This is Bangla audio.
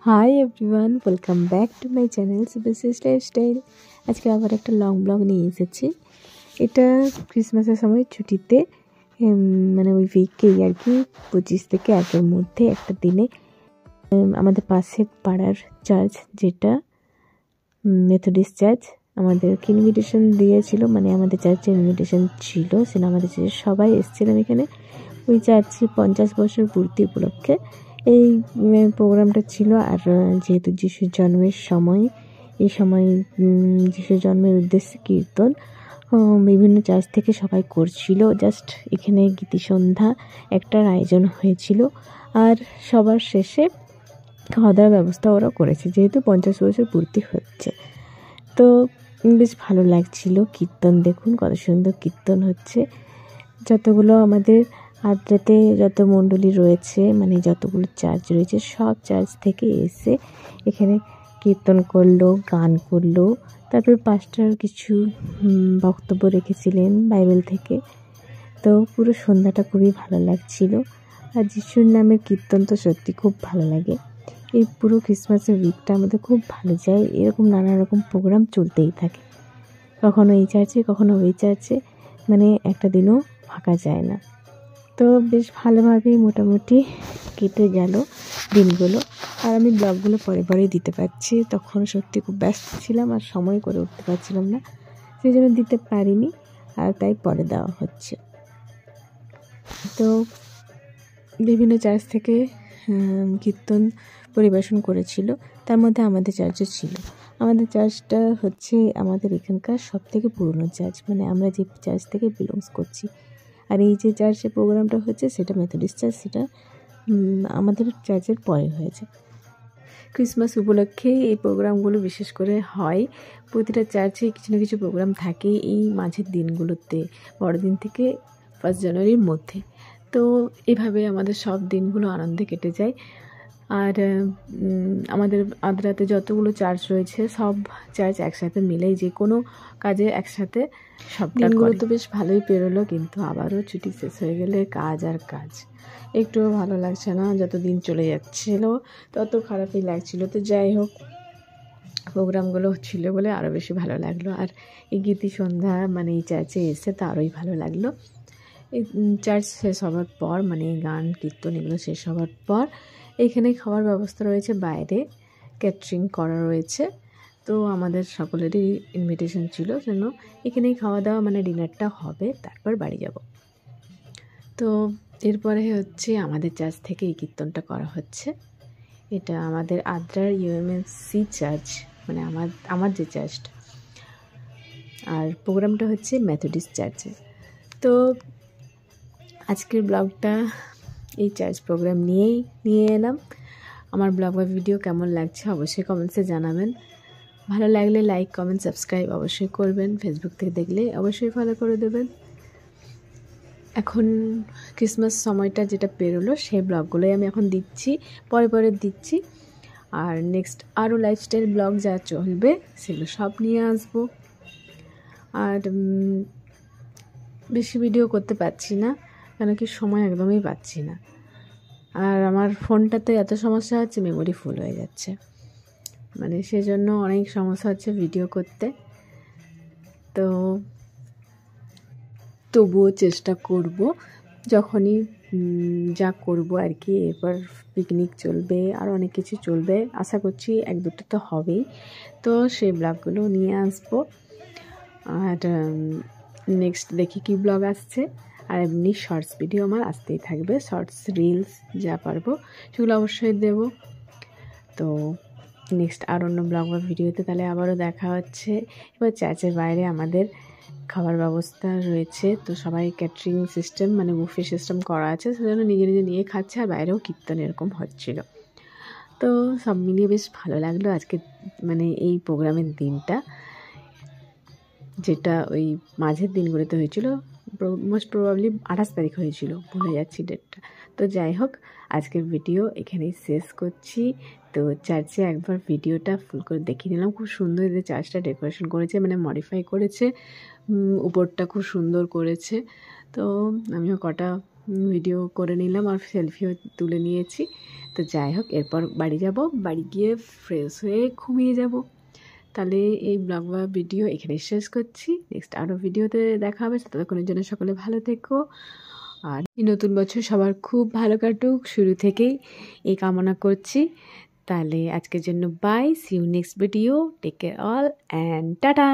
High everyone, welcome back to my channel সুবিসিস লাইফস্টাইল। আজকে আবার একটা লং ব্লগ নিয়ে এসেছি। এটা ক্রিসমাসের সময় ছুটিতে মানে ওই উইকেই আর কি 25 থেকে 1-এর মধ্যে একটা দিনে আমাদের পাশের পাড়ার চার্চ, যেটা মেথডিস্ট চার্চ, আমাদেরকে ইনভিটেশন দিয়েছিল। মানে আমাদের চার্চে ইনভিটেশন ছিল, সেটা আমাদের চার্চে সবাই এসেছিলাম এখানে। ওই চার্চে 50 বছর পূর্তি উপলক্ষে এই প্রোগ্রামটা ছিল। আর যেহেতু যিশুর জন্মের সময়, এই সময় যিশুর জন্মের উদ্দেশ্যে কীর্তন বিভিন্ন চার্চ থেকে সবাই করছিল। জাস্ট এখানে গীতিসন্ধ্যা একটার আয়োজন হয়েছিল, আর সবার শেষে খাওয়া দাওয়ার ব্যবস্থা ওরা করেছে, যেহেতু 50 বছর পূর্তি হচ্ছে। তো বেশ ভালো লাগছিল। কীর্তন দেখুন কত সুন্দর কীর্তন হচ্ছে। যতগুলো আমাদের আদ্রাতে যত মণ্ডলী রয়েছে, মানে যতগুলো চার্চ রয়েছে, সব চার্চ থেকে এসে এখানে কীর্তন করলো, গান করলো। তারপর পাস্টার কিছু বক্তব্য রেখেছিলেন বাইবেল থেকে। তো পুরো সন্ধ্যাটা খুবই ভালো লাগছিল। আর যিশুর নামের কীর্তন তো সত্যি খুব ভালো লাগে। এই পুরো ক্রিসমাসের উইকটা আমাদের খুব ভালো যায়। এরকম নানা রকম প্রোগ্রাম চলতেই থাকে, কখনো এই চার্চে কখনো ওই চার্চে, মানে একটা দিনও ফাঁকা যায় না। তো বেশ ভালোভাবেই মোটামুটি কেটে গেল দিনগুলো। আর আমি ব্লগগুলো পরে পরেই দিতে পারছি, তখন সত্যি খুব ব্যস্ত ছিলাম আর সময় করে উঠতে পারছিলাম না, সেই জন্য দিতে পারিনি, আর তাই পরে দেওয়া হচ্ছে। তো বিভিন্ন চার্চ থেকে কীর্তন পরিবেশন করেছিল, তার মধ্যে আমাদের চার্চও ছিল। আমাদের চার্চটা হচ্ছে আমাদের এখানকার সবথেকে পুরনো চার্চ, মানে আমরা যে চার্চ থেকে বিলংস করছি। আর এই যে চার্চের প্রোগ্রামটা হচ্ছে সেটা মেথডিস্ট চার্চ, সেটা আমাদের চার্চের পরে হয়েছে। ক্রিসমাস উপলক্ষে এই প্রোগ্রামগুলো বিশেষ করে হয়। প্রতিটা চার্চে কিছু না কিছু প্রোগ্রাম থাকে এই মাঝের দিনগুলোতে, বড়দিন থেকে 1 জানুয়ারির মধ্যে। তো এভাবে আমাদের সব দিনগুলো আনন্দে কেটে যায়। আর আমাদের আদ্রাতে যতগুলো চার্চ রয়েছে সব চার্চ একসাথে মিলেই যে কোনো কাজে একসাথে সব দিনগুলো তো বেশ ভালোই পেরোলো, কিন্তু আবারও ছুটি শেষ হয়ে গেলে কাজ আর কাজ, একটুও ভালো লাগছে না। যত দিন চলে যাচ্ছিল তত খারাপই লাগছিল। তো যাই হোক, প্রোগ্রামগুলো ছিল বলে আরও বেশি ভালো লাগলো। আর এই গীতি সন্ধ্যা মানে এই চার্চে এসে তো আরোই ভালো লাগলো। এই চার্চ শেষ হওয়ার পর, মানে গান কীর্তন এগুলো শেষ হওয়ার পর এখানে খাওয়ার ব্যবস্থা রয়েছে, বাইরে ক্যাটারিং করা রয়েছে। তো আমাদের সকলেরই ইনভিটেশন ছিল, যেন এখানেই খাওয়া দাওয়া মানে ডিনারটা হবে, তারপর বাড়ি যাব। তো এরপরে হচ্ছে আমাদের চার্চ থেকে এই কীর্তনটা করা হচ্ছে। এটা আমাদের আদ্রার UMC চার্চ, মানে আমার যে চার্চটা। আর প্রোগ্রামটা হচ্ছে মেথডিস্ট চার্চে। তো আজকের ব্লগটা এই চার্চ প্রোগ্রাম নিয়ে এলাম। আমার ব্লগ বা ভিডিও কেমন লাগছে অবশ্যই কমেন্টসে জানাবেন। ভালো লাগলে লাইক, কমেন্ট, সাবস্ক্রাইব অবশ্যই করবেন। ফেসবুক থেকে দেখলে অবশ্যই ফলো করে দেবেন। এখন ক্রিসমাস সময়টা যেটা পেরোলো সেই ব্লগগুলোই আমি এখন দিচ্ছি, পরে দিচ্ছি। আর নেক্সট আরও লাইফস্টাইল ব্লগ যা চলবে সেগুলো সব নিয়ে আসবো। আর বেশি ভিডিও করতে পারছি না, কেন কি সময় একদমই পাচ্ছি না। আর আমার ফোনটাতে এত সমস্যা হচ্ছে, মেমোরি ফুল হয়ে যাচ্ছে, মানে সেজন্য অনেক সমস্যা হচ্ছে ভিডিও করতে। তো তবুও চেষ্টা করব, যখনই যা করব আর কি। এরপর পিকনিক চলবে, আর অনেক কিছু চলবে, আশা করছি 1-2টা তো হবেই। তো সেই ব্লগগুলো নিয়ে আসবো। আর নেক্সট দেখি কি ব্লগ আসছে। আর এমনি শর্টস ভিডিও আমার আসতেই থাকবে, শর্টস রিলস যা পারবো সেগুলো অবশ্যই দেব। তো নেক্সট আর অন্য ব্লগ বা ভিডিওতে তাহলে আবারও দেখা হচ্ছে। এবার চার্চের বাইরে আমাদের খাবার ব্যবস্থা রয়েছে, তো সবাই ক্যাটারিং সিস্টেম মানে বুফে সিস্টেম করা আছে, সেজন্য নিজে নিয়ে খাচ্ছে। আর বাইরেও কীর্তন এরকম হচ্ছিল। তো সব মিলিয়ে বেশ ভালো লাগলো আজকে, মানে এই প্রোগ্রামের দিনটা, যেটা ওই মাঝের দিনগুলোতে হয়েছিল। মোস্ট প্রবাবলি 28 তারিখ হয়েছিল, ভুলে যাচ্ছি ডেটটা। তো যাই হোক, আজকের ভিডিও এখানেই শেষ করছি। তো চার্চে একবার ভিডিওটা ফুল করে দেখিয়ে নিলাম। খুব সুন্দর যে চার্চটা ডেকোরেশন করেছে, মানে মডিফাই করেছে, উপরটা খুব সুন্দর করেছে। তো আমিও কটা ভিডিও করে নিলাম আর সেলফিও তুলে নিয়েছি। তো যাই হোক, এরপর বাড়ি যাব, বাড়ি গিয়ে ফ্রেশ হয়ে ঘুমিয়ে যাব। তাহলে এই ব্লগ বা ভিডিও এখানে শেষ করছি। নেক্সট আরও ভিডিওতে দেখা হবে, ততক্ষণের জন্য সকলে ভালো থেকো। আর এই নতুন বছর সবার খুব ভালো কাটুক, শুরু থেকেই এই কামনা করছি। তাহলে আজকের জন্য bye, see you next video, take care all and tata.